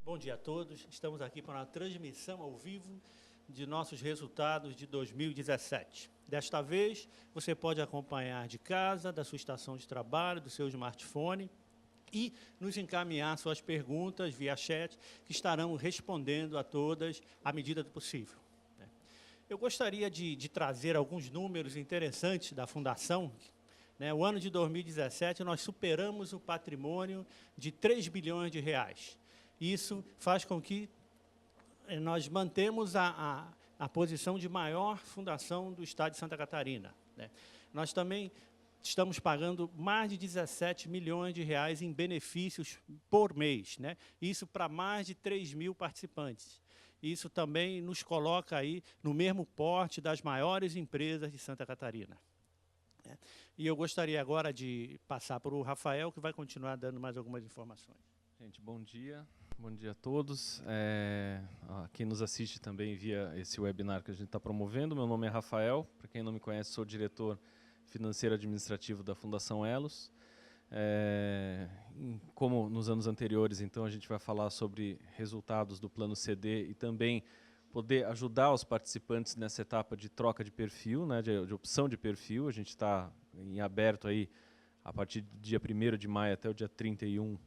Bom dia a todos. Estamos aqui para uma transmissão ao vivo de nossos resultados de 2017. Desta vez, você pode acompanhar de casa, da sua estação de trabalho, do seu smartphone e nos encaminhar suas perguntas via chat, que estarão respondendo a todas à medida do possível. Eu gostaria de trazer alguns números interessantes da Fundação. O ano de 2017, nós superamos o patrimônio de 3 bilhões de reais. Isso faz com que nós mantemos a posição de maior fundação do Estado de Santa Catarina. Nós também estamos pagando mais de 17 milhões de reais em benefícios por mês. Isso para mais de 3 mil participantes. Isso também nos coloca aí no mesmo porte das maiores empresas de Santa Catarina. E eu gostaria agora de passar para o Rafael, que vai continuar dando mais algumas informações. Gente, bom dia a todos. Quem nos assiste também via esse webinar que a gente está promovendo. Meu nome é Rafael, para quem não me conhece, sou diretor financeiro administrativo da Fundação Elos. Como nos anos anteriores, então, a gente vai falar sobre resultados do plano CD e também poder ajudar os participantes nessa etapa de troca de perfil, de opção de perfil. A gente está em aberto aí, a partir do dia 1º de maio até o dia 31,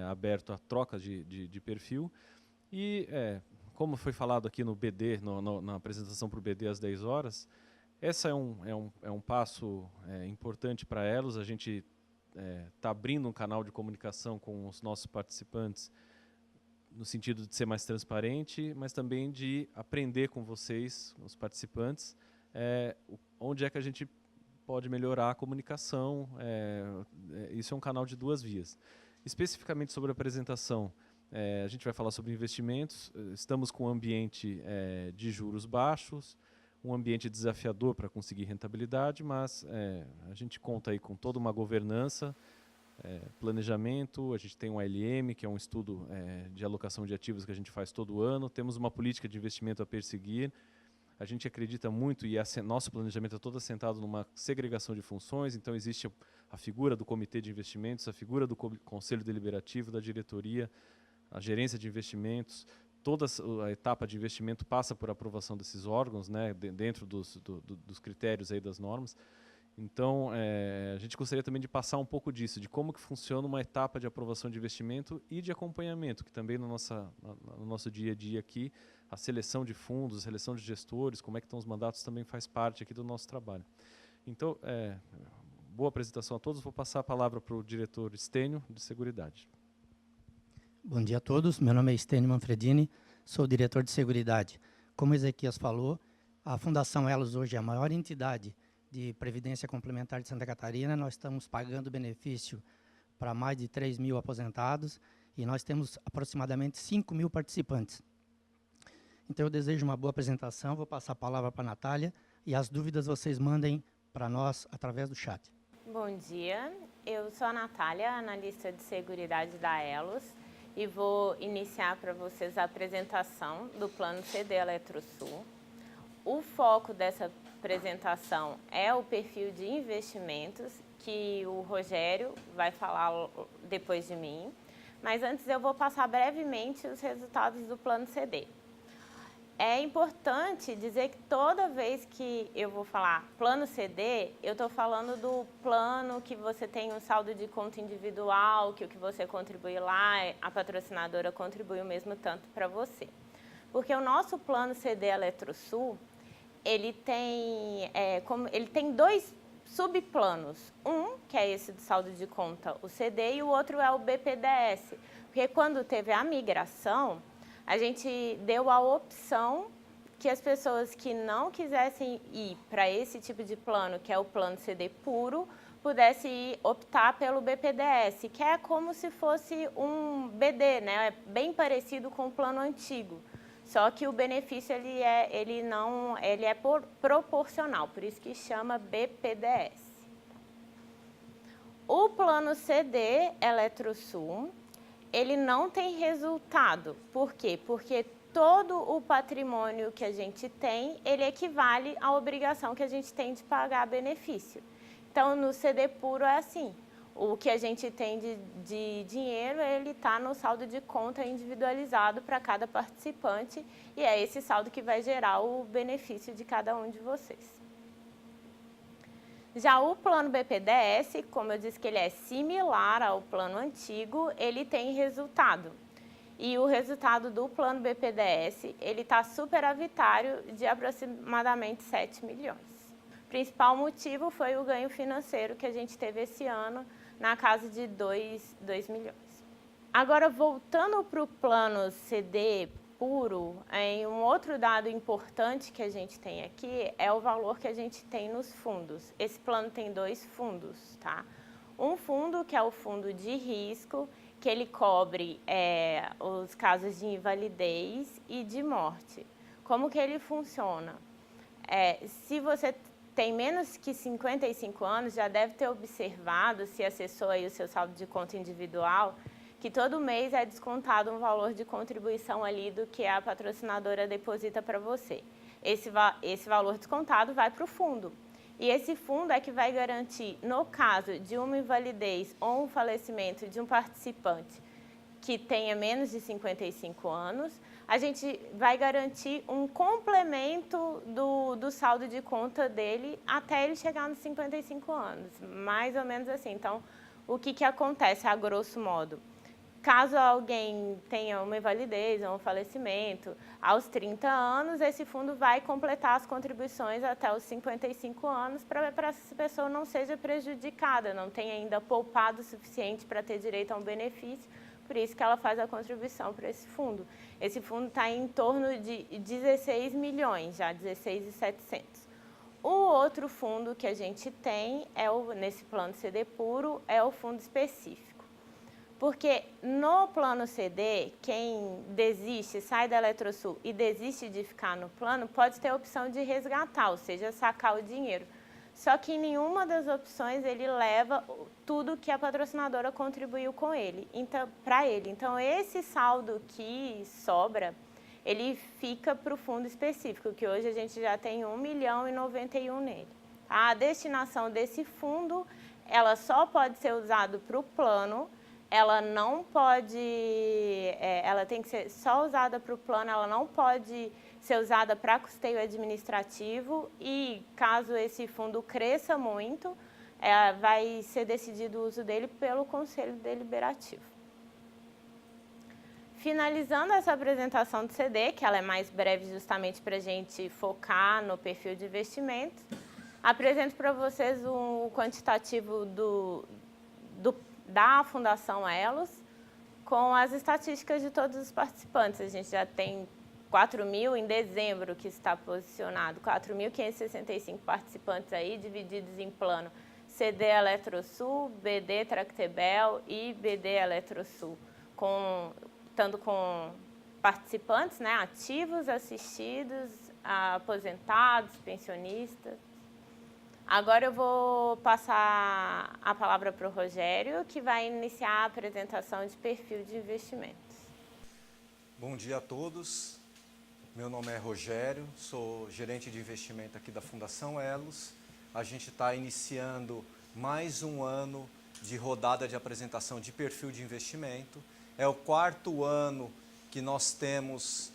aberto a troca de perfil. E, como foi falado aqui no BD, na apresentação para o BD às 10 horas, esse é um passo importante para Elos. A gente está abrindo um canal de comunicação com os nossos participantes, no sentido de ser mais transparente, mas também de aprender com vocês, os participantes, onde é que a gente pode melhorar a comunicação. Isso é um canal de 2 vias. Especificamente sobre a apresentação, a gente vai falar sobre investimentos. Estamos com um ambiente de juros baixos, um ambiente desafiador para conseguir rentabilidade, mas a gente conta aí com toda uma governança, planejamento. A gente tem um ALM, que é um estudo de alocação de ativos que a gente faz todo ano. Temos uma política de investimento a perseguir. A gente acredita muito, e nosso planejamento é todo assentado numa segregação de funções. Então, existe a figura do comitê de investimentos, a figura do conselho deliberativo, da diretoria, a gerência de investimentos. Toda a etapa de investimento passa por aprovação desses órgãos, dentro dos critérios aí das normas. Então, a gente gostaria também de passar um pouco disso, de como que funciona uma etapa de aprovação de investimento e de acompanhamento, que também no nosso dia a dia aqui, a seleção de fundos, a seleção de gestores, como é que estão os mandatos, também faz parte aqui do nosso trabalho. Então, boa apresentação a todos. Vou passar a palavra para o diretor Estênio, de Seguridade. Bom dia a todos. Meu nome é Estênio Manfredini, sou diretor de Seguridade. Como o Ezequias falou, a Fundação Elos hoje é a maior entidade de Previdência Complementar de Santa Catarina. Nós estamos pagando benefício para mais de 3 mil aposentados e nós temos aproximadamente 5 mil participantes. Então, eu desejo uma boa apresentação. Vou passar a palavra para a Natália e as dúvidas vocês mandem para nós através do chat. Bom dia, eu sou a Natália, analista de Seguridade da Elos, e vou iniciar para vocês a apresentação do Plano CD Eletrosul. O foco dessa apresentação é o perfil de investimentos, que o Rogério vai falar depois de mim, mas antes eu vou passar brevemente os resultados do Plano CD. É importante dizer que toda vez que eu vou falar plano CD, eu estou falando do plano que você tem um saldo de conta individual, que o que você contribui lá, a patrocinadora contribui o mesmo tanto para você. Porque o nosso plano CD Eletrosul, ele tem 2 subplanos. Um, que é esse do saldo de conta, o CD, e o outro é o BPDS. Porque quando teve a migração, a gente deu a opção que as pessoas que não quisessem ir para esse tipo de plano, que é o plano CD puro, pudessem optar pelo BPDS, que é como se fosse um BD, É bem parecido com o plano antigo. Só que o benefício ele é proporcional, por isso que chama BPDS. O plano CD Eletrosul, ele não tem resultado. Por quê? Porque todo o patrimônio que a gente tem, ele equivale à obrigação que a gente tem de pagar benefício. Então, no CD puro é assim, o que a gente tem de dinheiro, ele está no saldo de conta individualizado para cada participante, e é esse saldo que vai gerar o benefício de cada um de vocês. Já o plano BPDS, como eu disse que ele é similar ao plano antigo, ele tem resultado. E o resultado do plano BPDS, ele está superavitário de aproximadamente 7 milhões. O principal motivo foi o ganho financeiro que a gente teve esse ano, na casa de 2 milhões. Agora, voltando para o plano CD puro, um outro dado importante que a gente tem aqui é o valor que a gente tem nos fundos. Esse plano tem 2 fundos, tá? Um fundo que é o fundo de risco, que ele cobre os casos de invalidez e de morte. Como que ele funciona? Se você tem menos que 55 anos, já deve ter observado, se acessou aí o seu saldo de conta individual, que todo mês é descontado um valor de contribuição ali do que a patrocinadora deposita para você. Esse valor descontado vai para o fundo. E esse fundo é que vai garantir, no caso de uma invalidez ou um falecimento de um participante que tenha menos de 55 anos, a gente vai garantir um complemento do saldo de conta dele até ele chegar nos 55 anos, mais ou menos assim. Então, o que acontece, a grosso modo? Caso alguém tenha uma invalidez ou um falecimento, aos 30 anos, esse fundo vai completar as contribuições até os 55 anos para essa pessoa não seja prejudicada, não tenha ainda poupado o suficiente para ter direito a um benefício, por isso que ela faz a contribuição para esse fundo. Esse fundo está em torno de 16 milhões, já 16.700. O outro fundo que a gente tem, nesse plano CD puro, é o fundo específico. Porque no plano CD, quem desiste, sai da Eletrosul e desiste de ficar no plano, pode ter a opção de resgatar, ou seja, sacar o dinheiro. Só que em nenhuma das opções ele leva tudo que a patrocinadora contribuiu com ele, para ele. Então, esse saldo que sobra, ele fica para o fundo específico, que hoje a gente já tem 1.091.000 nele. A destinação desse fundo, ela só pode ser usada para o plano. Ela não pode, ela tem que ser só usada para o plano, ela não pode ser usada para custeio administrativo e, caso esse fundo cresça muito, vai ser decidido o uso dele pelo Conselho Deliberativo. Finalizando essa apresentação do CD, que ela é mais breve justamente para a gente focar no perfil de investimentos, apresento para vocês um quantitativo da Fundação Elos, com as estatísticas de todos os participantes. A gente já tem 4.000 em dezembro que está posicionado, 4.565 participantes aí, divididos em plano CD Eletrosul, BD Tractebel e BD Eletrosul, estando com participantes, né, ativos, assistidos, aposentados, pensionistas. Agora eu vou passar a palavra para o Rogério, que vai iniciar a apresentação de perfil de investimentos. Bom dia a todos. Meu nome é Rogério, sou gerente de investimento aqui da Fundação Elos. A gente está iniciando mais um ano de rodada de apresentação de perfil de investimento. É o 4º ano que nós temos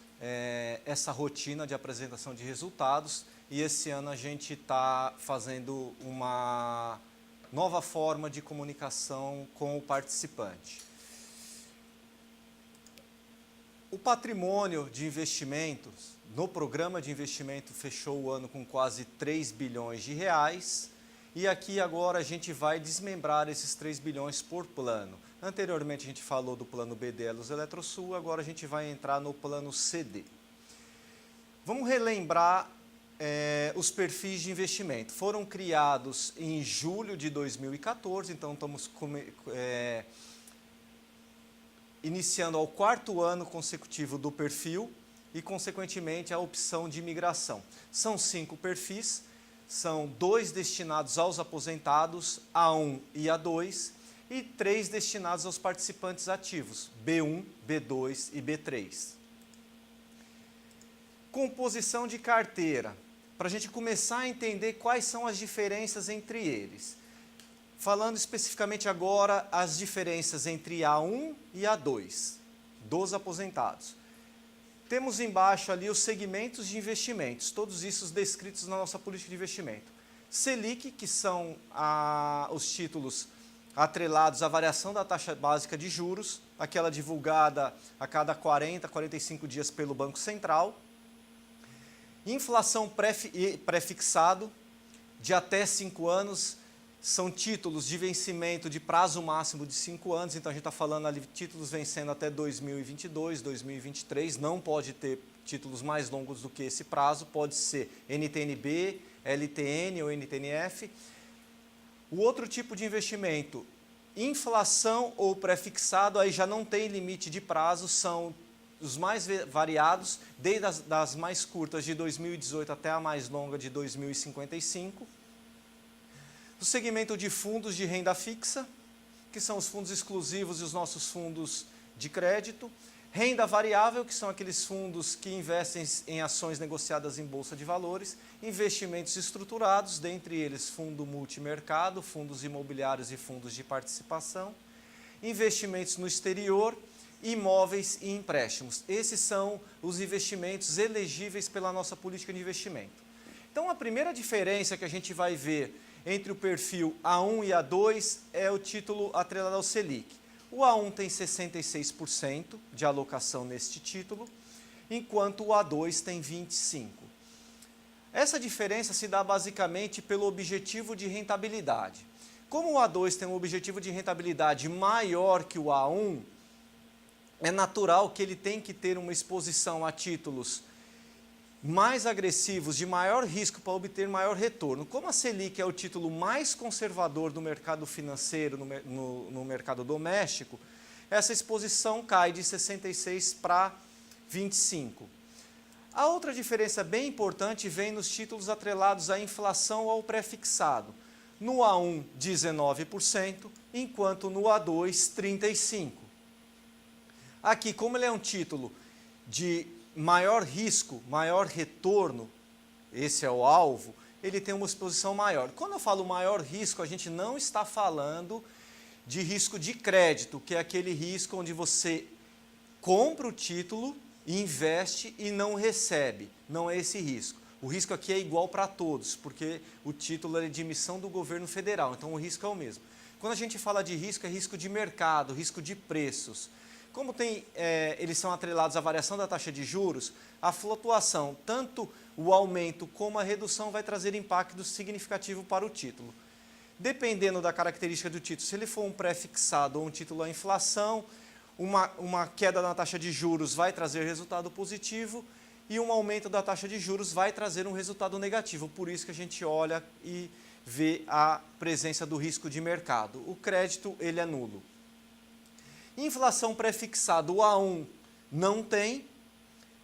essa rotina de apresentação de resultados. E esse ano a gente está fazendo uma nova forma de comunicação com o participante. O patrimônio de investimentos no programa de investimento fechou o ano com quase 3 bilhões de reais. E aqui agora a gente vai desmembrar esses 3 bilhões por plano. Anteriormente a gente falou do plano BD Elos Eletrosul, agora a gente vai entrar no plano CD. Vamos relembrar os perfis de investimento. Foram criados em julho de 2014, então estamos iniciando ao 4º ano consecutivo do perfil e, consequentemente, a opção de migração. São 5 perfis, são 2 destinados aos aposentados, A1 e A2, e 3 destinados aos participantes ativos, B1, B2 e B3. Composição de carteira. Para a gente começar a entender quais são as diferenças entre eles. Falando especificamente agora as diferenças entre A1 e A2, dos aposentados. Temos embaixo ali os segmentos de investimentos, todos isso descritos na nossa política de investimento. Selic, que são os títulos atrelados à variação da taxa básica de juros, aquela divulgada a cada 40, 45 dias pelo Banco Central. Inflação pré-fixado, de até 5 anos, são títulos de vencimento de prazo máximo de 5 anos, então a gente está falando ali de títulos vencendo até 2022, 2023, não pode ter títulos mais longos do que esse prazo, pode ser NTNB, LTN ou NTNF. O outro tipo de investimento, inflação ou pré-fixado, aí já não tem limite de prazo, são os mais variados, desde das mais curtas de 2018 até a mais longa de 2055. O segmento de fundos de renda fixa, que são os fundos exclusivos e os nossos fundos de crédito. Renda variável, que são aqueles fundos que investem em ações negociadas em bolsa de valores. Investimentos estruturados, dentre eles fundo multimercado, fundos imobiliários e fundos de participação. Investimentos no exterior, imóveis e empréstimos. Esses são os investimentos elegíveis pela nossa política de investimento. Então, a primeira diferença que a gente vai ver entre o perfil A1 e A2 é o título atrelado ao Selic. O A1 tem 66% de alocação neste título, enquanto o A2 tem 25%. Essa diferença se dá basicamente pelo objetivo de rentabilidade. Como o A2 tem um objetivo de rentabilidade maior que o A1, é natural que ele tem que ter uma exposição a títulos mais agressivos, de maior risco para obter maior retorno. Como a Selic é o título mais conservador do mercado financeiro no mercado doméstico, essa exposição cai de 66 para 25. A outra diferença bem importante vem nos títulos atrelados à inflação ou ao pré-fixado. No A1, 19%, enquanto no A2, 35%. Aqui, como ele é um título de maior risco, maior retorno, esse é o alvo, ele tem uma exposição maior. Quando eu falo maior risco, a gente não está falando de risco de crédito, que é aquele risco onde você compra o título, investe e não recebe. Não é esse risco. O risco aqui é igual para todos, porque o título é de emissão do governo federal, então o risco é o mesmo. Quando a gente fala de risco, é risco de mercado, risco de preços. Como eles são atrelados à variação da taxa de juros, a flutuação, tanto o aumento como a redução, vai trazer impacto significativo para o título. Dependendo da característica do título, se ele for um pré-fixado ou um título à inflação, uma queda na taxa de juros vai trazer resultado positivo e um aumento da taxa de juros vai trazer um resultado negativo. Por isso que a gente olha e vê a presença do risco de mercado. O crédito, ele é nulo. Inflação pré-fixada, o A1 não tem,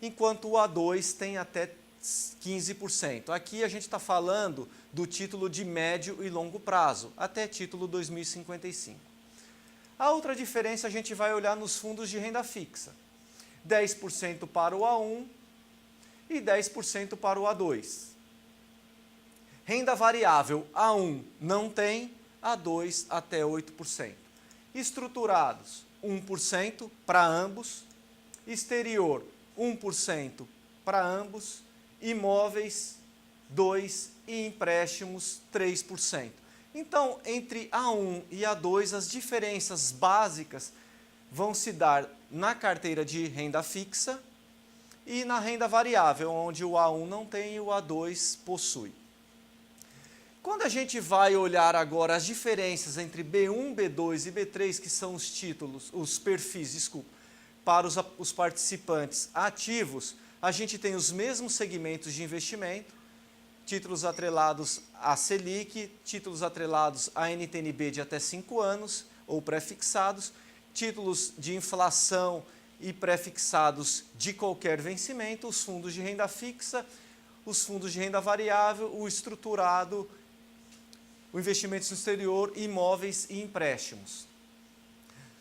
enquanto o A2 tem até 15%. Aqui a gente está falando do título de médio e longo prazo, até título 2055. A outra diferença a gente vai olhar nos fundos de renda fixa. 10% para o A1 e 10% para o A2. Renda variável, A1 não tem, A2 até 8%. Estruturados, 1% para ambos, exterior 1% para ambos, imóveis 2% e empréstimos 3%. Então, entre A1 e A2, as diferenças básicas vão se dar na carteira de renda fixa e na renda variável, onde o A1 não tem e o A2 possui. Quando a gente vai olhar agora as diferenças entre B1, B2 e B3, que são os títulos, os perfis, desculpa, para os participantes ativos, a gente tem os mesmos segmentos de investimento, títulos atrelados à Selic, títulos atrelados à NTNB de até 5 anos, ou pré-fixados, títulos de inflação e pré-fixados de qualquer vencimento, os fundos de renda fixa, os fundos de renda variável, o estruturado, o investimento no exterior, imóveis e empréstimos.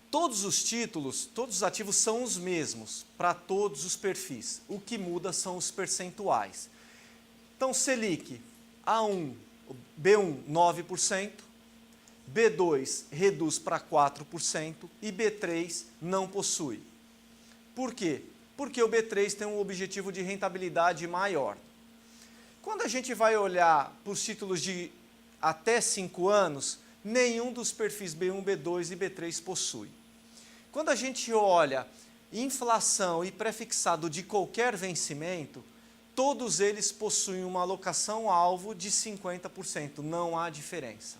Todos os títulos, todos os ativos são os mesmos para todos os perfis. O que muda são os percentuais. Então, Selic, A1, B1, 9%, B2 reduz para 4% e B3 não possui. Por quê? Porque o B3 tem um objetivo de rentabilidade maior. Quando a gente vai olhar para os títulos de até 5 anos, nenhum dos perfis B1, B2 e B3 possui. Quando a gente olha inflação e prefixado de qualquer vencimento, todos eles possuem uma alocação-alvo de 50%, não há diferença.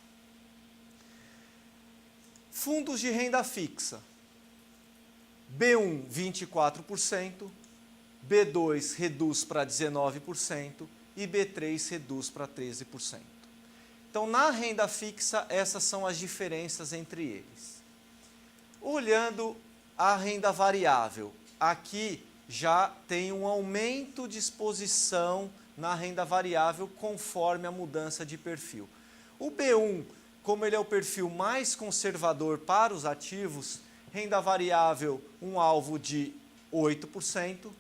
Fundos de renda fixa. B1, 24%, B2 reduz para 19% e B3 reduz para 13%. Então, na renda fixa, essas são as diferenças entre eles. Olhando a renda variável, aqui já tem um aumento de exposição na renda variável conforme a mudança de perfil. O B1, como ele é o perfil mais conservador para os ativos, renda variável, um alvo de 8%,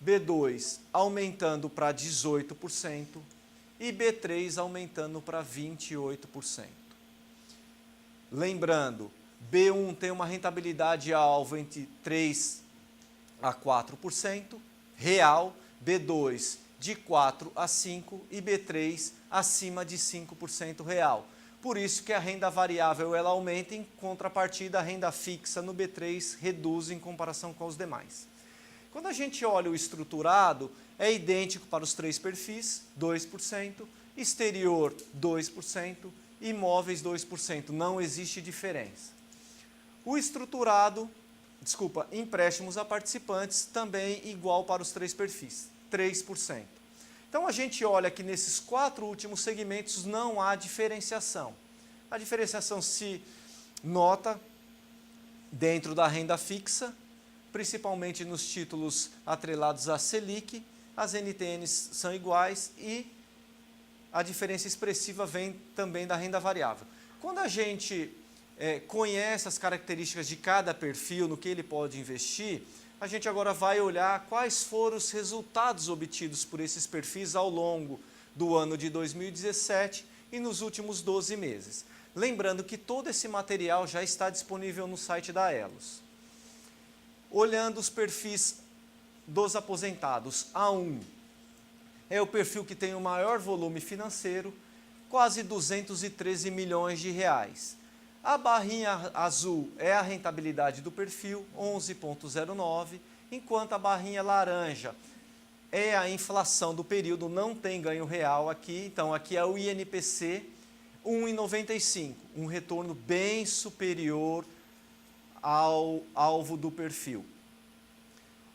B2 aumentando para 18% e B3 aumentando para 28%. Lembrando, B1 tem uma rentabilidade alvo entre 3% a 4%, real, B2 de 4% a 5% e B3 acima de 5% real. Por isso que a renda variável ela aumenta, em contrapartida a renda fixa no B3 reduz em comparação com os demais. Quando a gente olha o estruturado, é idêntico para os 3 perfis, 2%, exterior 2%, imóveis 2%, não existe diferença. O estruturado, empréstimos a participantes, também igual para os 3 perfis, 3%. Então a gente olha que nesses 4 últimos segmentos não há diferenciação. A diferenciação se nota dentro da renda fixa, principalmente nos títulos atrelados à Selic, as NTNs são iguais e a diferença expressiva vem também da renda variável. Quando a gente conhece as características de cada perfil, no que ele pode investir, a gente agora vai olhar quais foram os resultados obtidos por esses perfis ao longo do ano de 2017 e nos últimos 12 meses. Lembrando que todo esse material já está disponível no site da Elos. Olhando os perfis dos aposentados, A1 é o perfil que tem o maior volume financeiro, quase 213 milhões de reais. A barrinha azul é a rentabilidade do perfil, 11,09, enquanto a barrinha laranja é a inflação do período, não tem ganho real aqui, então aqui é o INPC, 1,95, um retorno bem superior ao alvo do perfil.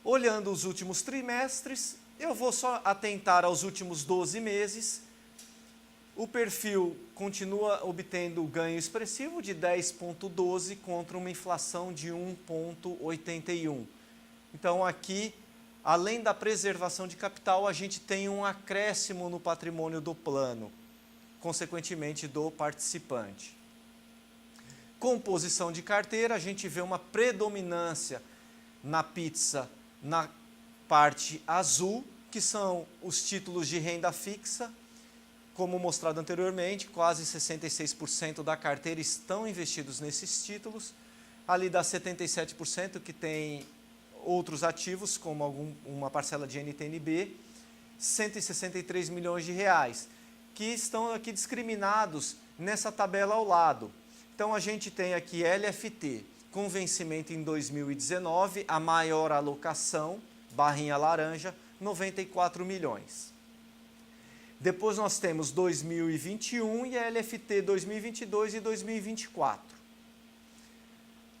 Olhando os últimos trimestres, eu vou só atentar aos últimos 12 meses. O perfil continua obtendo ganho expressivo de 10,12 contra uma inflação de 1,81. Então aqui, além da preservação de capital, a gente tem um acréscimo no patrimônio do plano, consequentemente do participante. Composição de carteira, a gente vê uma predominância na pizza na parte azul, que são os títulos de renda fixa. Como mostrado anteriormente, quase 66% da carteira estão investidos nesses títulos. Ali dá 77% que tem outros ativos, como uma parcela de NTNB, 163 milhões de reais, que estão aqui discriminados nessa tabela ao lado. Então a gente tem aqui LFT, com vencimento em 2019, a maior alocação, barrinha laranja, 94 milhões. Depois nós temos 2021 e a LFT 2022 e 2024.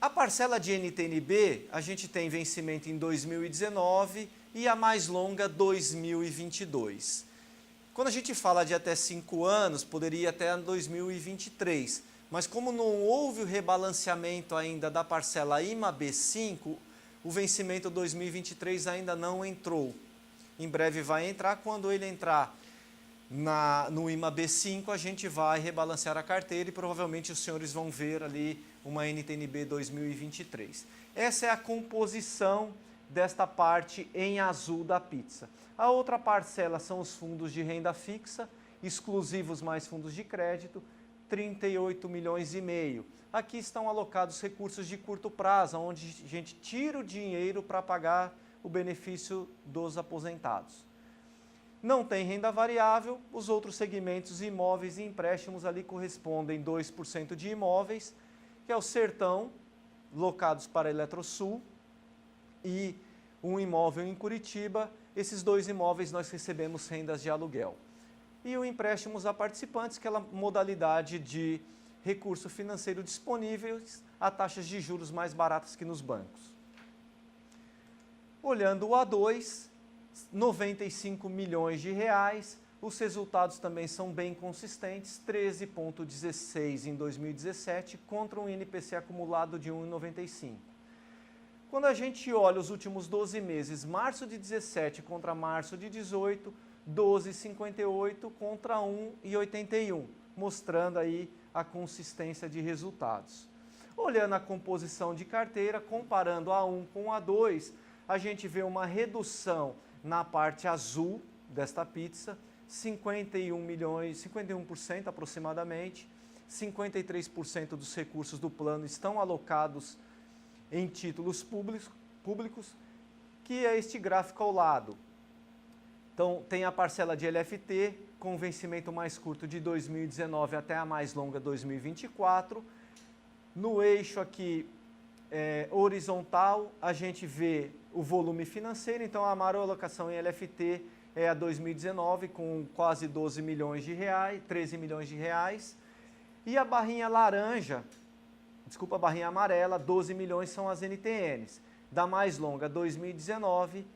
A parcela de NTNB, a gente tem vencimento em 2019 e a mais longa 2022. Quando a gente fala de até 5 anos, poderia ir até 2023. Mas como não houve o rebalanceamento ainda da parcela IMA B5, o vencimento 2023 ainda não entrou. Em breve vai entrar. Quando ele entrar no IMA B5, a gente vai rebalancear a carteira e provavelmente os senhores vão ver ali uma NTNB 2023. Essa é a composição desta parte em azul da pizza. A outra parcela são os fundos de renda fixa, exclusivos mais fundos de crédito, 38 milhões e meio. Aqui estão alocados recursos de curto prazo, onde a gente tira o dinheiro para pagar o benefício dos aposentados. Não tem renda variável, os outros segmentos, imóveis e empréstimos, ali correspondem 2% de imóveis, que é o Sertão, locados para a Eletrosul, e um imóvel em Curitiba. Esses 2 imóveis nós recebemos rendas de aluguel. E o empréstimos a participantes, aquela modalidade de recurso financeiro disponíveis a taxas de juros mais baratas que nos bancos. Olhando o A2, 95 milhões de reais, os resultados também são bem consistentes, 13,16 em 2017 contra um INPC acumulado de 1,95. Quando a gente olha os últimos 12 meses, março de 17 contra março de 18, 12,58 contra 1,81, mostrando aí a consistência de resultados. Olhando a composição de carteira, comparando a 1 com a 2, a gente vê uma redução na parte azul desta pizza, 51% aproximadamente, 53% dos recursos do plano estão alocados em títulos públicos, que é este gráfico ao lado. Então, tem a parcela de LFT, com vencimento mais curto de 2019 até a mais longa 2024. No eixo aqui horizontal, a gente vê o volume financeiro, então a maior alocação em LFT é a 2019, com quase 12 milhões de reais, 13 milhões de reais. E a barrinha laranja, desculpa, a barrinha amarela, 12 milhões são as NTNs. Da mais longa 2019,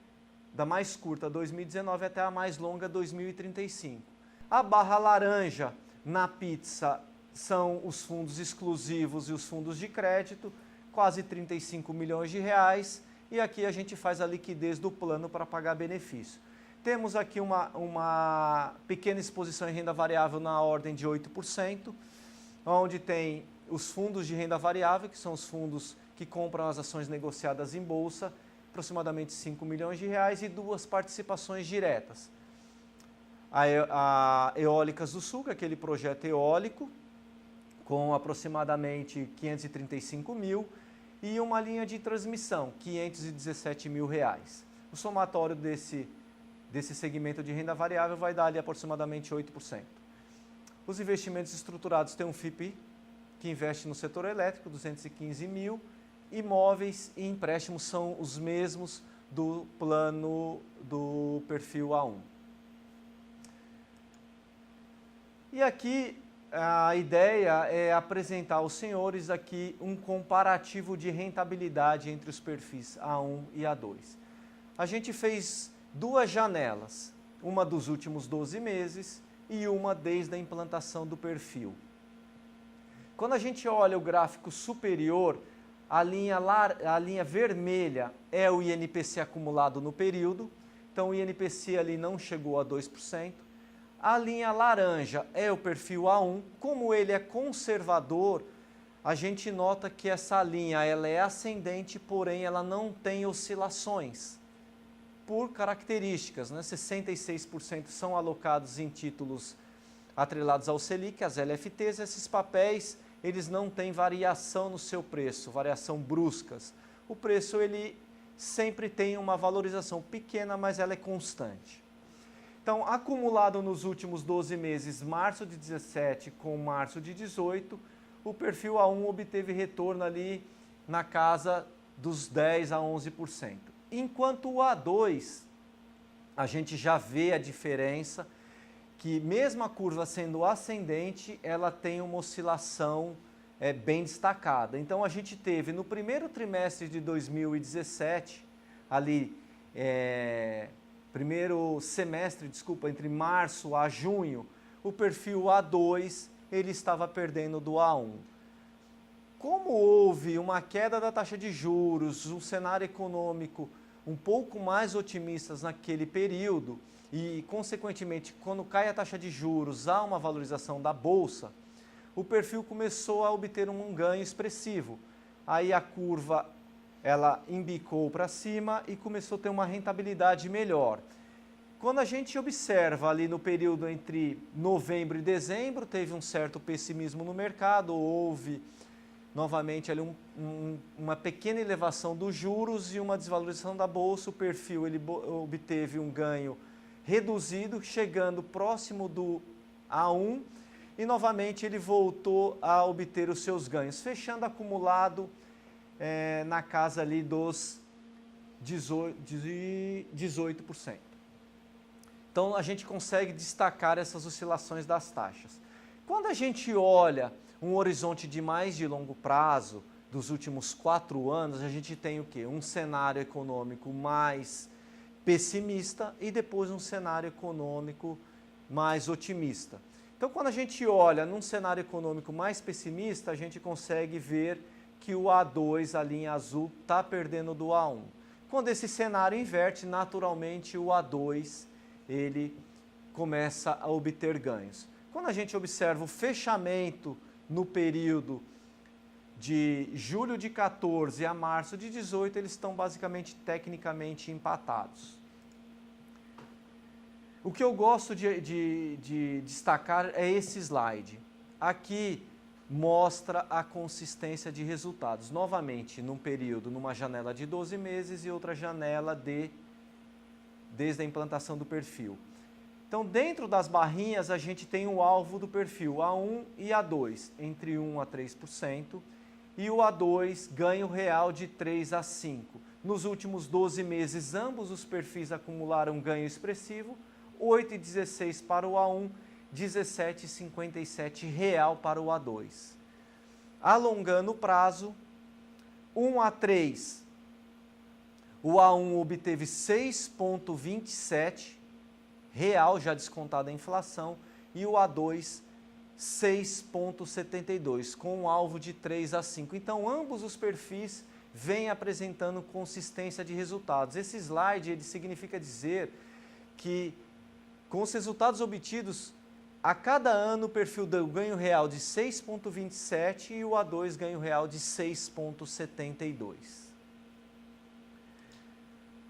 da mais curta 2019 até a mais longa 2035. A barra laranja na pizza são os fundos exclusivos e os fundos de crédito, quase 35 milhões de reais, e aqui a gente faz a liquidez do plano para pagar benefício. Temos aqui uma pequena exposição em renda variável na ordem de 8%, onde tem os fundos de renda variável, que são os fundos que compram as ações negociadas em bolsa, aproximadamente 5 milhões de reais, e 2 participações diretas. A Eólicas do Sul, aquele projeto eólico, com aproximadamente 535 mil, e uma linha de transmissão, 517 mil reais. O somatório desse segmento de renda variável vai dar ali aproximadamente 8%. Os investimentos estruturados têm um FIP que investe no setor elétrico, 215 mil, imóveis e empréstimos são os mesmos do plano do perfil A1. E aqui a ideia é apresentar aos senhores aqui um comparativo de rentabilidade entre os perfis A1 e A2. A gente fez 2 janelas, uma dos últimos 12 meses e uma desde a implantação do perfil. Quando a gente olha o gráfico superior, a linha vermelha é o INPC acumulado no período, então o INPC ali não chegou a 2%. A linha laranja é o perfil A1, como ele é conservador, a gente nota que essa linha ela é ascendente, porém ela não tem oscilações, por características, né? 66% são alocados em títulos atrelados ao Selic, as LFTs, esses papéis eles não têm variação no seu preço, variação bruscas. O preço ele sempre tem uma valorização pequena, mas ela é constante. Então, acumulado nos últimos 12 meses, março de 17 com março de 18, o perfil A1 obteve retorno ali na casa dos 10% a 11%. Enquanto o A2, a gente já vê a diferença, que mesmo a curva sendo ascendente, ela tem uma oscilação bem destacada. Então, a gente teve no primeiro trimestre de 2017, ali, primeiro semestre, desculpa, entre março a junho, o perfil A2 ele estava perdendo do A1. Como houve uma queda da taxa de juros, um cenário econômico um pouco mais otimistas naquele período e, consequentemente, quando cai a taxa de juros, há uma valorização da bolsa, o perfil começou a obter um ganho expressivo. Aí a curva ela embicou para cima e começou a ter uma rentabilidade melhor. Quando a gente observa ali no período entre novembro e dezembro, teve um certo pessimismo no mercado, houve novamente ali uma pequena elevação dos juros e uma desvalorização da bolsa. O perfil ele obteve um ganho reduzido, chegando próximo do A1, e novamente ele voltou a obter os seus ganhos, fechando acumulado na casa ali dos 18%. Então a gente consegue destacar essas oscilações das taxas. Quando a gente olha um horizonte de mais de longo prazo, dos últimos 4 anos, a gente tem o quê? Um cenário econômico mais pessimista e depois um cenário econômico mais otimista. Então, quando a gente olha num cenário econômico mais pessimista, a gente consegue ver que o A2, a linha azul, está perdendo do A1. Quando esse cenário inverte, naturalmente o A2 ele começa a obter ganhos. Quando a gente observa o fechamento no período de julho de 14 a março de 18, eles estão basicamente tecnicamente empatados. O que eu gosto de destacar é esse slide. Aqui mostra a consistência de resultados. Novamente, num período, numa janela de 12 meses e outra janela desde a implantação do perfil. Então, dentro das barrinhas, a gente tem o alvo do perfil A1 e A2, entre 1% a 3%, e o A2 ganho real de 3 a 5%. Nos últimos 12 meses, ambos os perfis acumularam ganho expressivo, 8,16 para o A1, 17,57 real para o A2. Alongando o prazo, 1 a 3, o A1 obteve 6,27 real, já descontada a inflação, e o A2 6,72, com um alvo de 3 a 5. Então, ambos os perfis vêm apresentando consistência de resultados. Esse slide ele significa dizer que, com os resultados obtidos, a cada ano o perfil deu ganho real de 6,27 e o A2 ganho real de 6,72.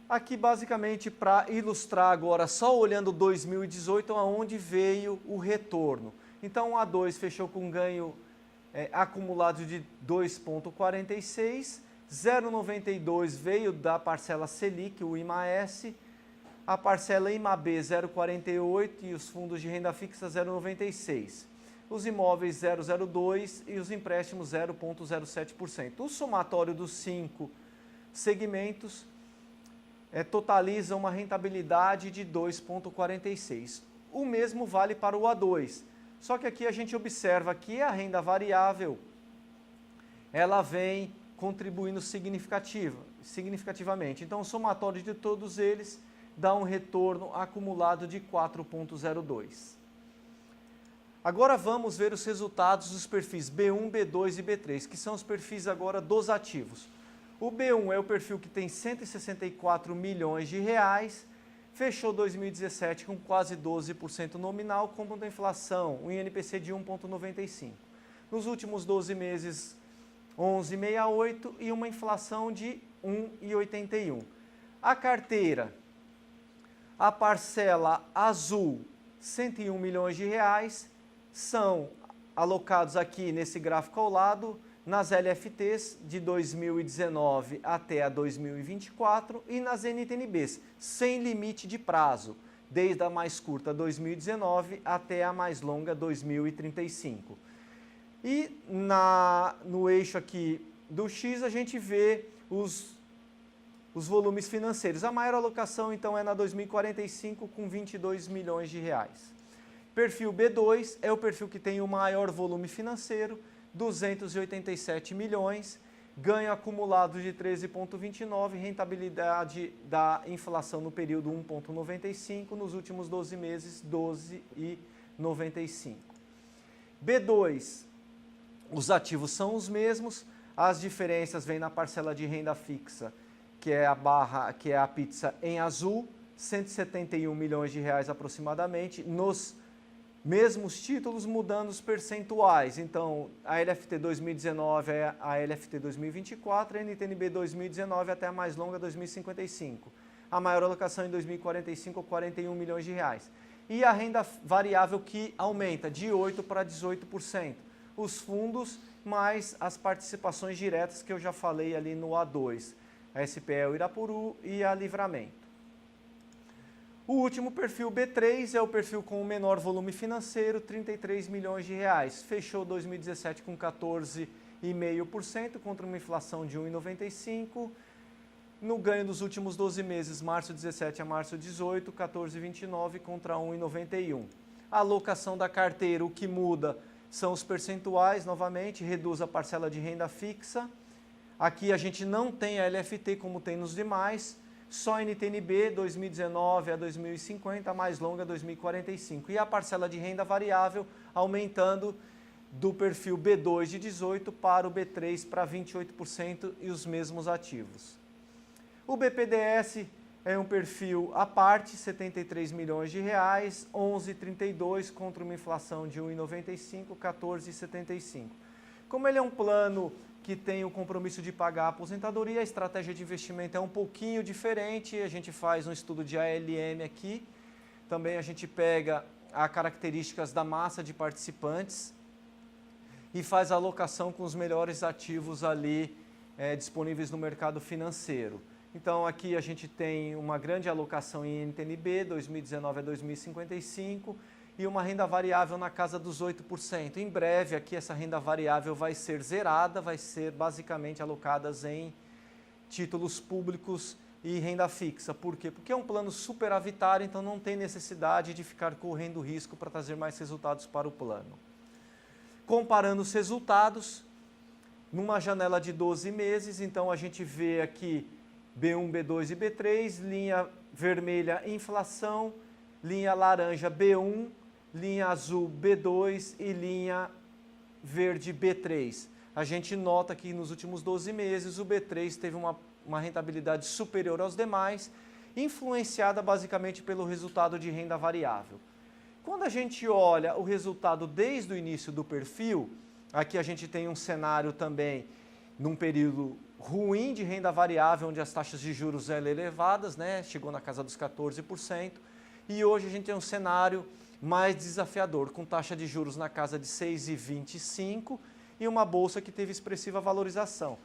Aqui, basicamente, para ilustrar agora, só olhando 2018, aonde veio o retorno. Então, o A2 fechou com um ganho acumulado de 2,46, 0,92 veio da parcela Selic, o IMAS, a parcela IMAB 0,48 e os fundos de renda fixa 0,96. Os imóveis 0,02 e os empréstimos 0,07%. O somatório dos 5 segmentos totaliza uma rentabilidade de 2,46. O mesmo vale para o A2. Só que aqui a gente observa que a renda variável ela vem contribuindo significativamente. Então, o somatório de todos eles dá um retorno acumulado de 4,02. Agora vamos ver os resultados dos perfis B1, B2 e B3, que são os perfis agora dos ativos. O B1 é o perfil que tem 164 milhões de reais, fechou 2017 com quase 12% nominal, com a inflação, um INPC de 1,95. Nos últimos 12 meses, 11,68 e uma inflação de 1,81. A carteira, a parcela azul, 101 milhões de reais, são alocados aqui nesse gráfico ao lado, nas LFTs de 2019 até a 2024 e nas NTNBs, sem limite de prazo, desde a mais curta 2019 até a mais longa 2035. E no eixo aqui do X a gente vê os volumes financeiros. A maior alocação então é na 2045 com 22 milhões de reais. Perfil B2 é o perfil que tem o maior volume financeiro, 287 milhões, ganho acumulado de 13,29, rentabilidade da inflação no período 1,95, nos últimos 12 meses 12,95. B2, os ativos são os mesmos, as diferenças vêm na parcela de renda fixa, que é a pizza em azul, 171 milhões de reais aproximadamente, nos mesmos títulos mudando os percentuais. Então, a LFT 2019 é a LFT 2024, a NTNB 2019 até a mais longa 2055. a maior alocação em 2045, 41 milhões de reais. E a renda variável que aumenta de 8% para 18%. Os fundos mais as participações diretas que eu já falei ali no A2. A SPE Irapuru e a Livramento. O último perfil B3 é o perfil com o menor volume financeiro, 33 milhões de reais. Fechou 2017 com 14,5% contra uma inflação de 1,95%. No ganho dos últimos 12 meses, março 17 a março 18, 14,29 contra 1,91. A alocação da carteira, o que muda são os percentuais, novamente, reduz a parcela de renda fixa. Aqui a gente não tem a LFT como tem nos demais, só NTNB 2019 a 2050, a mais longa 2045. E a parcela de renda variável aumentando do perfil B2 de 18% para o B3 para 28% e os mesmos ativos. O BPDS é um perfil à parte, 73 milhões de reais, 11,32 contra uma inflação de 1,95, 14,75. Como ele é um plano que tem o compromisso de pagar a aposentadoria, a estratégia de investimento é um pouquinho diferente, a gente faz um estudo de ALM aqui, também a gente pega as características da massa de participantes e faz a alocação com os melhores ativos ali disponíveis no mercado financeiro. Então aqui a gente tem uma grande alocação em NTNB, 2019 a 2055, e uma renda variável na casa dos 8%. Em breve aqui essa renda variável vai ser zerada, vai ser basicamente alocadas em títulos públicos e renda fixa. Por quê? Porque é um plano superavitário, então não tem necessidade de ficar correndo risco para trazer mais resultados para o plano. Comparando os resultados, numa janela de 12 meses, então a gente vê aqui B1, B2 e B3, linha vermelha inflação, linha laranja B1, linha azul B2 e linha verde B3. A gente nota que nos últimos 12 meses o B3 teve uma rentabilidade superior aos demais, influenciada basicamente pelo resultado de renda variável. Quando a gente olha o resultado desde o início do perfil, aqui a gente tem um cenário também num período ruim de renda variável, onde as taxas de juros eram elevadas, né? Chegou na casa dos 14%, e hoje a gente tem um cenário mais desafiador, com taxa de juros na casa de 6,25% e uma bolsa que teve expressiva valorização.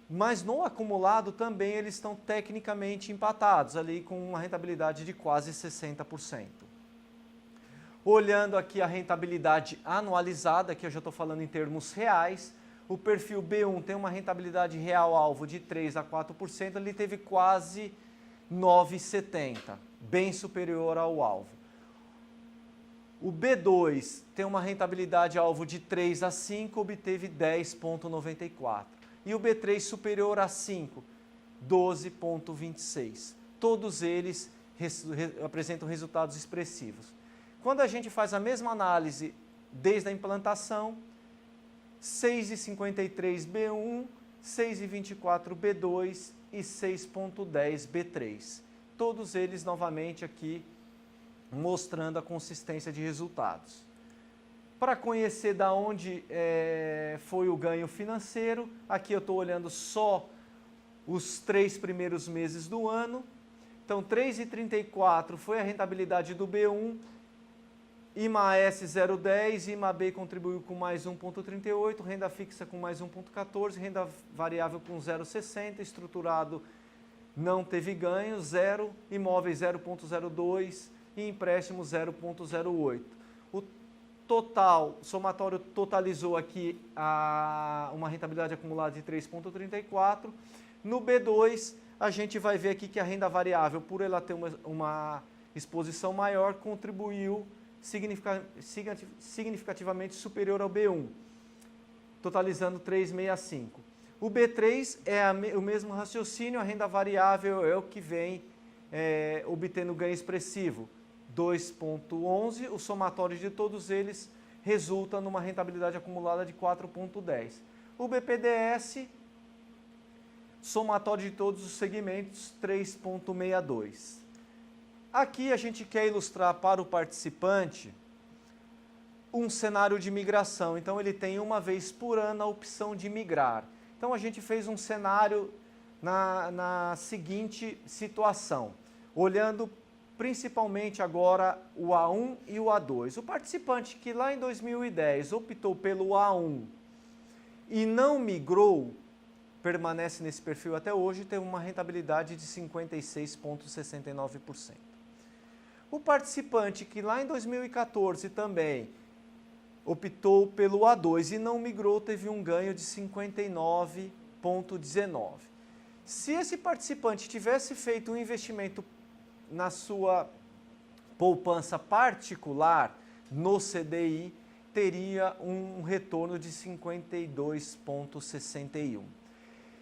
Mas no acumulado também eles estão tecnicamente empatados, ali com uma rentabilidade de quase 60%. Olhando aqui a rentabilidade anualizada, que eu já estou falando em termos reais, o perfil B1 tem uma rentabilidade real alvo de 3% a 4%, ele teve quase 9,70%, bem superior ao alvo. O B2 tem uma rentabilidade alvo de 3 a 5, obteve 10,94%. E o B3 superior a 5, 12,26%. Todos eles apresentam resultados expressivos. Quando a gente faz a mesma análise desde a implantação, 6,53 B1, 6,24 B2 e 6,10 B3. Todos eles novamente aqui mostrando a consistência de resultados. Para conhecer da onde foi o ganho financeiro, aqui eu estou olhando só os 3 primeiros meses do ano. Então, 3,34 foi a rentabilidade do B1, IMA-S 0,10, IMA-B contribuiu com mais 1,38, renda fixa com mais 1,14, renda variável com 0,60, estruturado não teve ganho, 0, imóveis 0,02 e empréstimo 0,08. O total, somatório totalizou aqui uma rentabilidade acumulada de 3,34. No B2, a gente vai ver aqui que a renda variável, por ela ter uma exposição maior, contribuiu significativamente superior ao B1, totalizando 3,65. O B3 é o mesmo raciocínio, a renda variável é o que vem obtendo ganho expressivo, 2,11, o somatório de todos eles resulta numa rentabilidade acumulada de 4,10. O BPDS, somatório de todos os segmentos, 3,62. Aqui a gente quer ilustrar para o participante um cenário de migração. Então ele tem uma vez por ano a opção de migrar. Então a gente fez um cenário na seguinte situação, olhando principalmente agora o A1 e o A2. O participante que lá em 2010 optou pelo A1 e não migrou, permanece nesse perfil até hoje, tem uma rentabilidade de 56,69%. O participante que lá em 2014 também optou pelo A2 e não migrou, teve um ganho de 59,19%. Se esse participante tivesse feito um investimento na sua poupança particular no CDI, teria um retorno de 52,61%.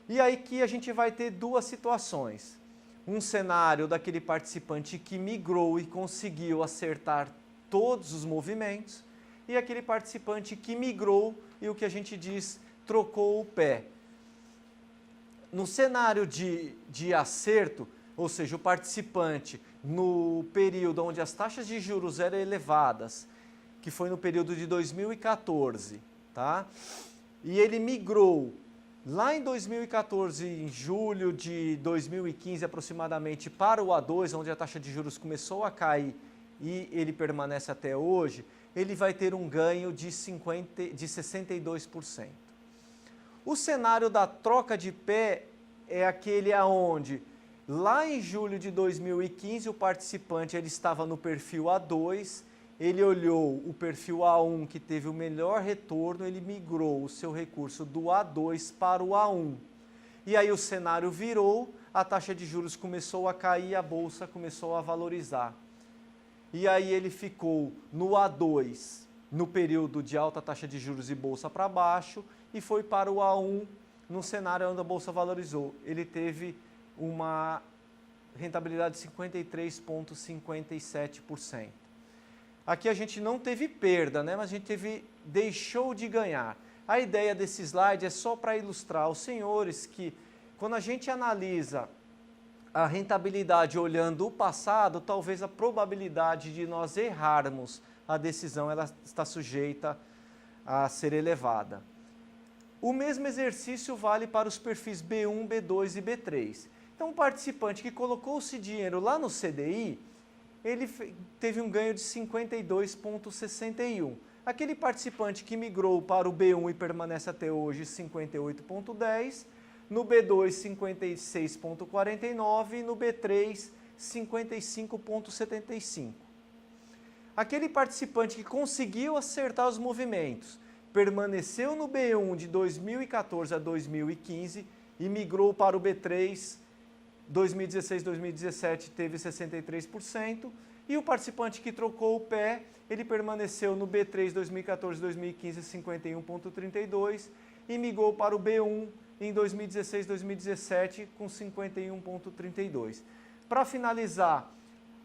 E aí que a gente vai ter duas situações. Um cenário daquele participante que migrou e conseguiu acertar todos os movimentos, e aquele participante que migrou e o que a gente diz, trocou o pé. No cenário de acerto, ou seja, o participante no período onde as taxas de juros eram elevadas, que foi no período de 2014, tá? E ele migrou lá em 2014, em julho de 2015 aproximadamente, para o A2, onde a taxa de juros começou a cair e ele permanece até hoje, ele vai ter um ganho de 62%. O cenário da troca de pé é aquele aonde, lá em julho de 2015, o participante ele estava no perfil A2, ele olhou o perfil A1 que teve o melhor retorno, ele migrou o seu recurso do A2 para o A1. E aí o cenário virou, a taxa de juros começou a cair, a bolsa começou a valorizar. E aí ele ficou no A2, no período de alta taxa de juros e bolsa para baixo, e foi para o A1, no cenário onde a bolsa valorizou. Ele teve uma rentabilidade de 53,57%. Aqui a gente não teve perda, né? Mas a gente deixou de ganhar. A ideia desse slide é só para ilustrar aos senhores que, quando a gente analisa a rentabilidade olhando o passado, talvez a probabilidade de nós errarmos a decisão ela está sujeita a ser elevada. O mesmo exercício vale para os perfis B1, B2 e B3. Então, um participante que colocou esse dinheiro lá no CDI, ele teve um ganho de 52,61. Aquele participante que migrou para o B1 e permanece até hoje, 58,10. No B2, 56,49. E no B3, 55,75. Aquele participante que conseguiu acertar os movimentos, permaneceu no B1 de 2014 a 2015 e migrou para o B3, 2016, 2017 teve 63%, e o participante que trocou o pé, ele permaneceu no B3 2014, 2015 51,32 e migrou para o B1 em 2016, 2017 com 51,32. Para finalizar,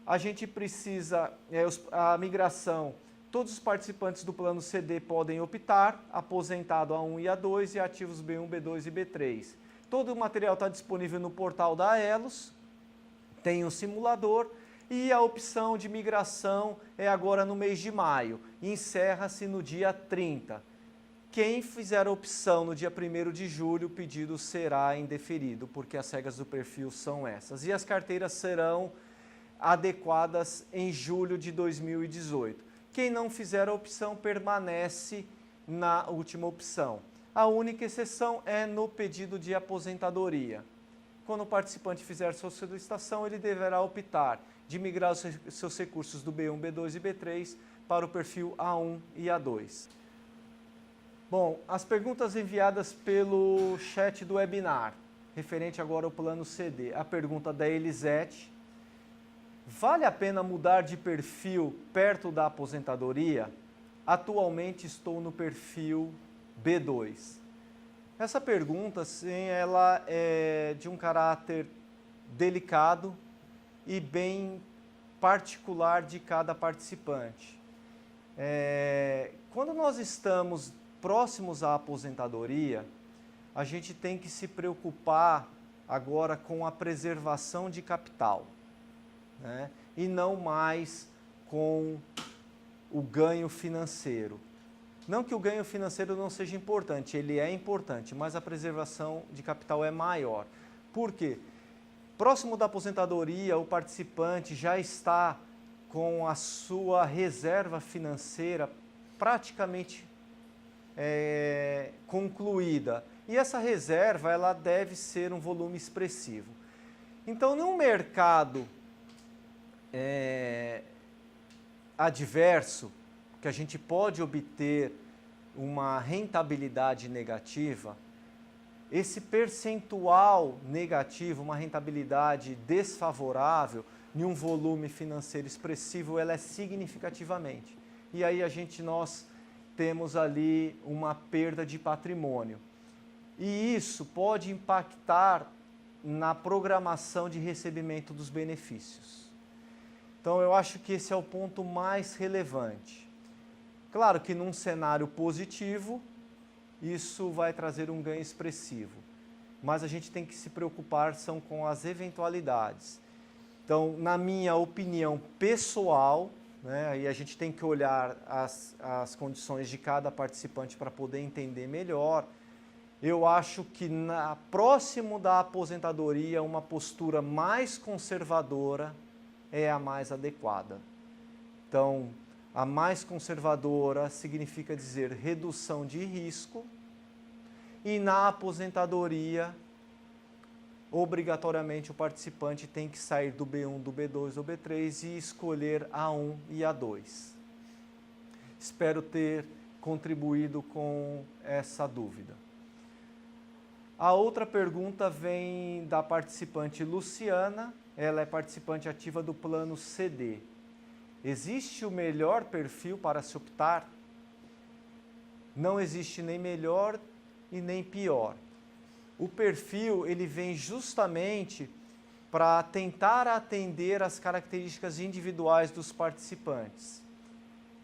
a gente precisa, a migração, todos os participantes do plano CD podem optar, aposentado A1 e A2 e ativos B1, B2 e B3. Todo o material está disponível no portal da Elos, tem um simulador e a opção de migração é agora no mês de maio, encerra-se no dia 30. Quem fizer a opção no dia 1º de julho, o pedido será indeferido, porque as regras do perfil são essas. E as carteiras serão adequadas em julho de 2018. Quem não fizer a opção permanece na última opção. A única exceção é no pedido de aposentadoria. Quando o participante fizer sua solicitação, ele deverá optar de migrar os seus recursos do B1, B2 e B3 para o perfil A1 e A2. Bom, as perguntas enviadas pelo chat do webinar, referente agora ao plano CD. A pergunta da Elisete: vale a pena mudar de perfil perto da aposentadoria? Atualmente estou no perfil B2. Essa pergunta, sim, ela é de um caráter delicado e bem particular de cada participante. Quando nós estamos próximos à aposentadoria, a gente tem que se preocupar agora com a preservação de capital, né? E não mais com o ganho financeiro. Não que o ganho financeiro não seja importante, ele é importante, mas a preservação de capital é maior. Por quê? Próximo da aposentadoria, o participante já está com a sua reserva financeira praticamente concluída. E essa reserva ela deve ser um volume expressivo. Então, num mercado adverso, que a gente pode obter uma rentabilidade negativa, esse percentual negativo, uma rentabilidade desfavorável, em um volume financeiro expressivo, ela é significativamente. E aí nós temos ali uma perda de patrimônio. E isso pode impactar na programação de recebimento dos benefícios. Então, eu acho que esse é o ponto mais relevante. Claro que num cenário positivo, isso vai trazer um ganho expressivo. Mas a gente tem que se preocupar com as eventualidades. Então, na minha opinião pessoal, né, e a gente tem que olhar as condições de cada participante para poder entender melhor, eu acho que próximo da aposentadoria, uma postura mais conservadora é a mais adequada. Então, a mais conservadora significa dizer redução de risco, e na aposentadoria, obrigatoriamente o participante tem que sair do B1, do B2, do B3 e escolher A1 e A2. Espero ter contribuído com essa dúvida. A outra pergunta vem da participante Luciana, ela é participante ativa do plano CD. Existe o melhor perfil para se optar? Não existe nem melhor e nem pior. O perfil ele vem justamente para tentar atender às características individuais dos participantes.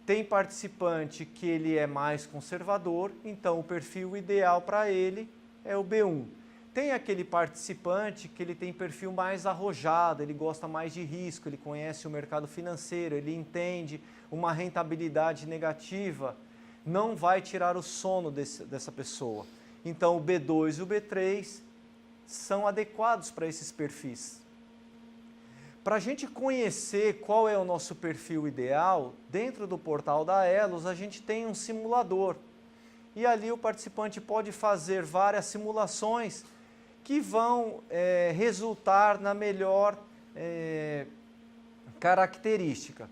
Tem participante que ele é mais conservador, então o perfil ideal para ele é o B1. Tem aquele participante que ele tem perfil mais arrojado, ele gosta mais de risco, ele conhece o mercado financeiro, ele entende uma rentabilidade negativa, não vai tirar o sono dessa pessoa. Então, o B2 e o B3 são adequados para esses perfis. Para a gente conhecer qual é o nosso perfil ideal, dentro do portal da Elos, a gente tem um simulador. E ali o participante pode fazer várias simulações que vão resultar na melhor característica.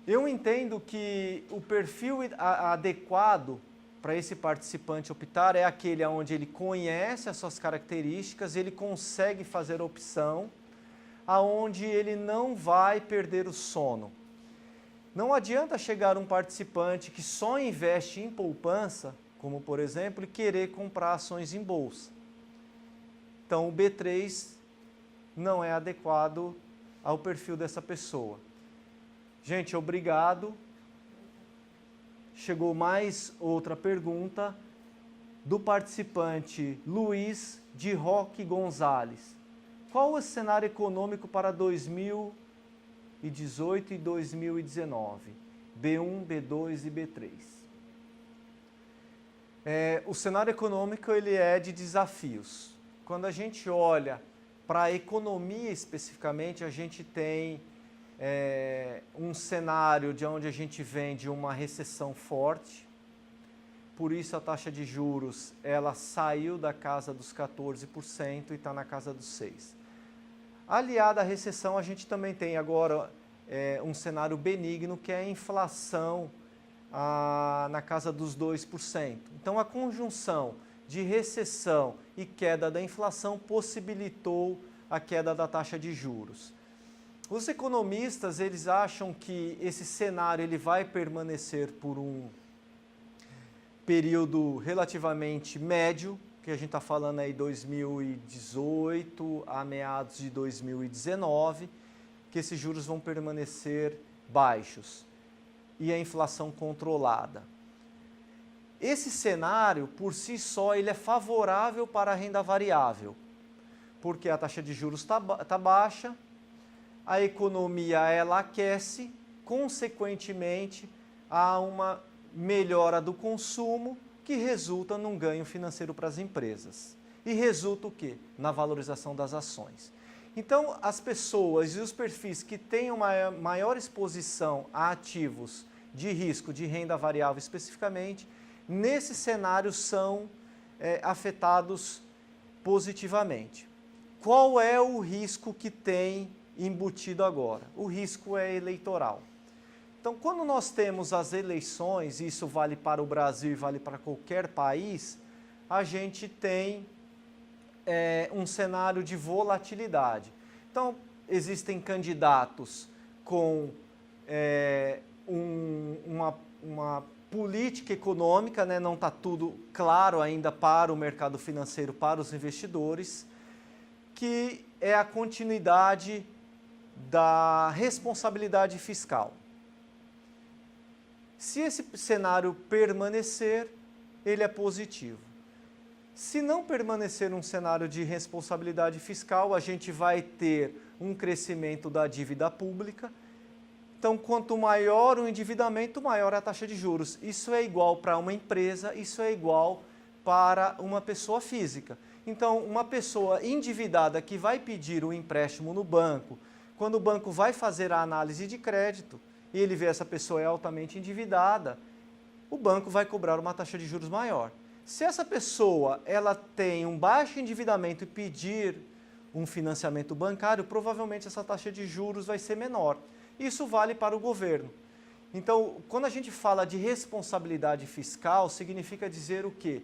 Eu entendo que o perfil adequado para esse participante optar é aquele onde ele conhece as suas características, ele consegue fazer a opção, aonde ele não vai perder o sono. Não adianta chegar um participante que só investe em poupança, como por exemplo, e querer comprar ações em bolsa. Então o B3 não é adequado ao perfil dessa pessoa. Gente, obrigado. Chegou mais outra pergunta do participante Luiz de Roque Gonzalez. Qual o cenário econômico para 2018 e 2019? B1, B2 e B3. O cenário econômico ele é de desafios. Quando a gente olha para a economia especificamente, a gente tem um cenário de onde a gente vem de uma recessão forte, por isso a taxa de juros ela saiu da casa dos 14% e está na casa dos 6%. Aliada à recessão, a gente também tem agora um cenário benigno, que é a inflação na casa dos 2%. Então, a conjunção de recessão e queda da inflação possibilitou a queda da taxa de juros. Os economistas, eles acham que esse cenário ele vai permanecer por um período relativamente médio, que a gente está falando aí 2018 a meados de 2019, que esses juros vão permanecer baixos e a inflação controlada. Esse cenário, por si só, ele é favorável para a renda variável, porque a taxa de juros está baixa, a economia ela aquece, consequentemente, há uma melhora do consumo que resulta num ganho financeiro para as empresas. e resulta o quê? Na valorização das ações. Então, as pessoas e os perfis que têm uma maior exposição a ativos de risco, de renda variável especificamente, nesse cenário são afetados positivamente. Qual é o risco que tem embutido agora? O risco é eleitoral. Então, quando nós temos as eleições, e isso vale para o Brasil e vale para qualquer país, a gente tem um cenário de volatilidade. Então, existem candidatos com uma política econômica, né? Não está tudo claro ainda para o mercado financeiro, para os investidores, que é a continuidade da responsabilidade fiscal. Se esse cenário permanecer, ele é positivo. Se não permanecer um cenário de responsabilidade fiscal, a gente vai ter um crescimento da dívida pública. Então, quanto maior o endividamento, maior é a taxa de juros. Isso é igual para uma empresa, isso é igual para uma pessoa física. Então, uma pessoa endividada que vai pedir um empréstimo no banco, quando o banco vai fazer a análise de crédito e ele vê essa pessoa é altamente endividada, o banco vai cobrar uma taxa de juros maior. Se essa pessoa ela tem um baixo endividamento e pedir um financiamento bancário, provavelmente essa taxa de juros vai ser menor. Isso vale para o governo. Então, quando a gente fala de responsabilidade fiscal, significa dizer o quê?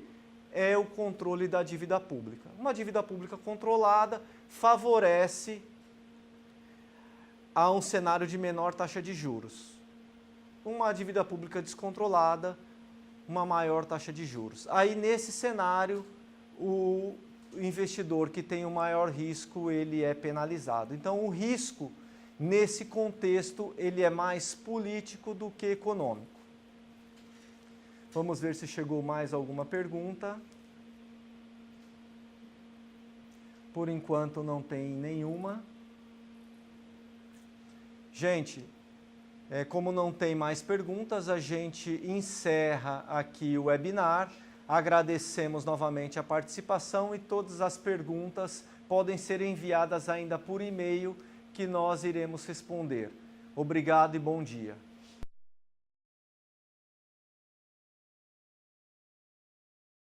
É o controle da dívida pública. Uma dívida pública controlada favorece a um cenário de menor taxa de juros. Uma dívida pública descontrolada, uma maior taxa de juros. Aí, nesse cenário, o investidor que tem o maior risco, ele é penalizado. Então, o risco, nesse contexto, ele é mais político do que econômico. Vamos ver se chegou mais alguma pergunta. Por enquanto, não tem nenhuma. Gente, como não tem mais perguntas, a gente encerra aqui o webinar. Agradecemos novamente a participação e todas as perguntas podem ser enviadas ainda por e-mail que nós iremos responder. Obrigado e bom dia.